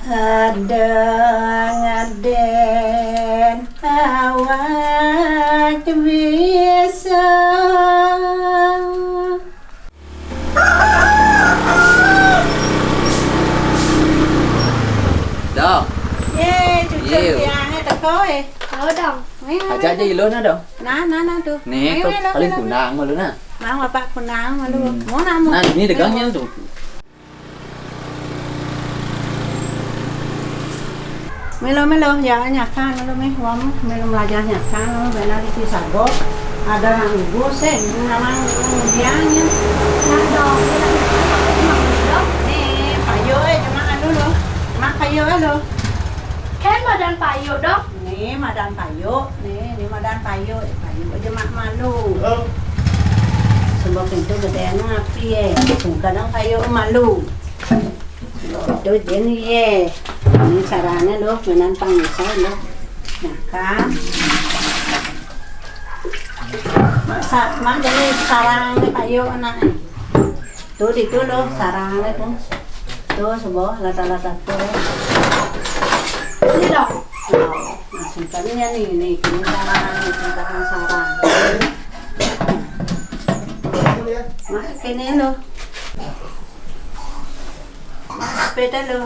Ada ngaden awak biasa. Đâu? Ye, cucu Yêu. tiangnya tekoi. Tahu dong. Aja aja ilo na dong. Nah tuh. Nih, kau paling kunang malu na. Mang bapak kunang malu. Mau namu. Nah, ini degangnya tuh. Melo jangan nyakan melo melo belajar nyakan melo benar di sago ada orang ibu sen namang dianya Nah dong. nih payo cuma dulu mak payo lo Kan badan payu dong. nih madan payo nih madan payo aja mak malu sebab itu gede ngapi kadang payo malu itu jadi ini caranya loh menan pangisa loh nah kan mak jadi sarangnya payo anak tuh itu loh sarangnya tuh sebuah lata-lata tuh Ini dong. nah singkatnya nih ini singkatan sarang mak kini loh sepeda lo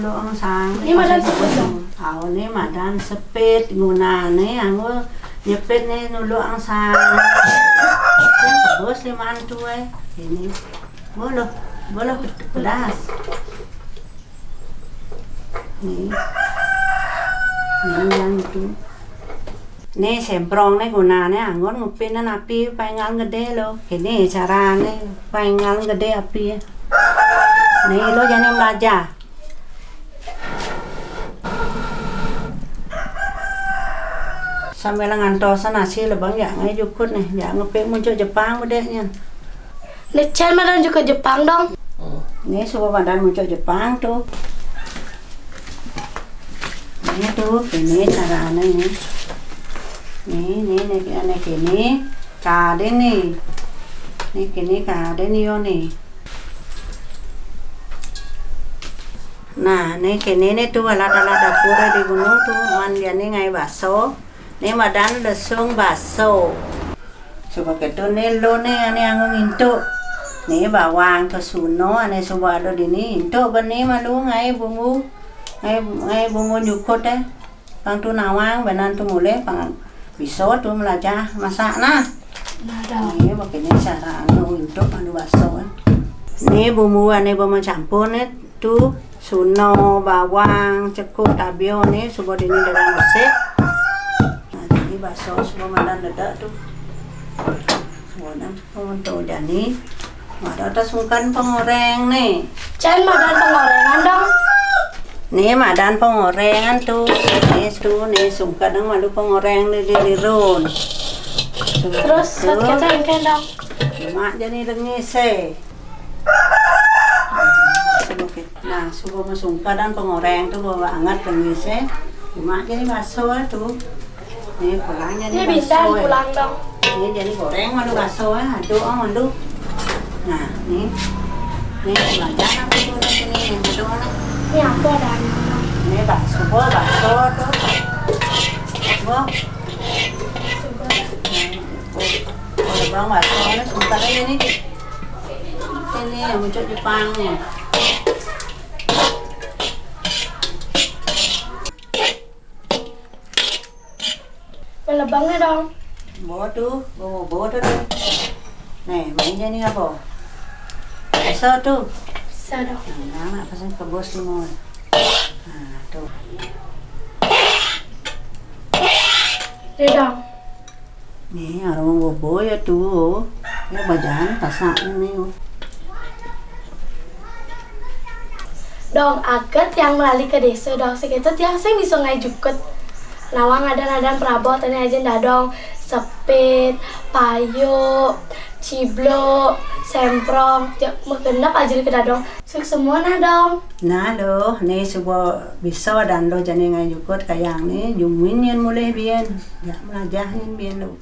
lo ang sang Ini madan sepet dong. Ini madan sepet gunane ang nyepet nih nulo ang sang bos limaan tuh ini bolo pedas nih yang itu nih semprong nih gunane anggon ngupinan api pengal gede lo ini carane pengal gede api ya nih lo jangan belajar sampai ngantosan nasi lebang ya ngai jukut nih ya ngepek muncul Jepang bedanya Lecen badan juga Jepang dong. nih suka badan muncul Jepang tuh ini tuh ini caranya nih kini kade nih kini kade nih yo nih nah nih kini nih tuh alat-alat dapur di gunung tuh mandiannya ngai bakso nih madan lesung bakso coba gitu nih lo nih ane anggung into nih bawang ke suno ane coba ada di nih into benih malu ngai bumbu nyukut deh pang tu nawang benan tu mulai pang pisau tu melajah masak nah Nah dong. nih begini cara anggung into malu bakso nih bumbu ane bumbu campur nih tu suno bawang cekuk tabio nih coba di ini dalam bersih nah jadi bakso semua madan dedak tuh semua untuk jadi ada atas sungkan pengoreng nih Cen badan penggorengan dong. nih madan pengorengan tuh nih sungkan dong malu pengoreng lirun Terus kita yang dong. mak jadi dengis nah suka masungka dan pengoreng tuh bawa anget dengis mak jadi bakso tuh nih pulangnya Ini nih bintang bakso pulang dong. ini jadi goreng malu bakso aduk malu nah nih belajar apa tuh di sini yang aduk nih Ini aku ada ini bakso tuh bang bakso ini sebentar ini yang muncul Jepangnya Melebangnya dong. bawa tuh nih mainnya nih apa bakso tuh Bisa dong. nah apa sih ke bos limon nah tuh Ini dong. nih aroma bobo ya tuh ya bajan tasaknya nih Dong aget yang melalui ke desa dong. Segitu tiang saya bisa ngai jukut. Nawang adan perabot tadi aja dadong sepit, payo, ciblo, semprong, mengendap aja ke dadong. Suk semua nah dong. nah lo nih sebuah bisa dan lo jadi ngai jukut kayak nih jumuin yang mulai bian ya melajahnya bian lo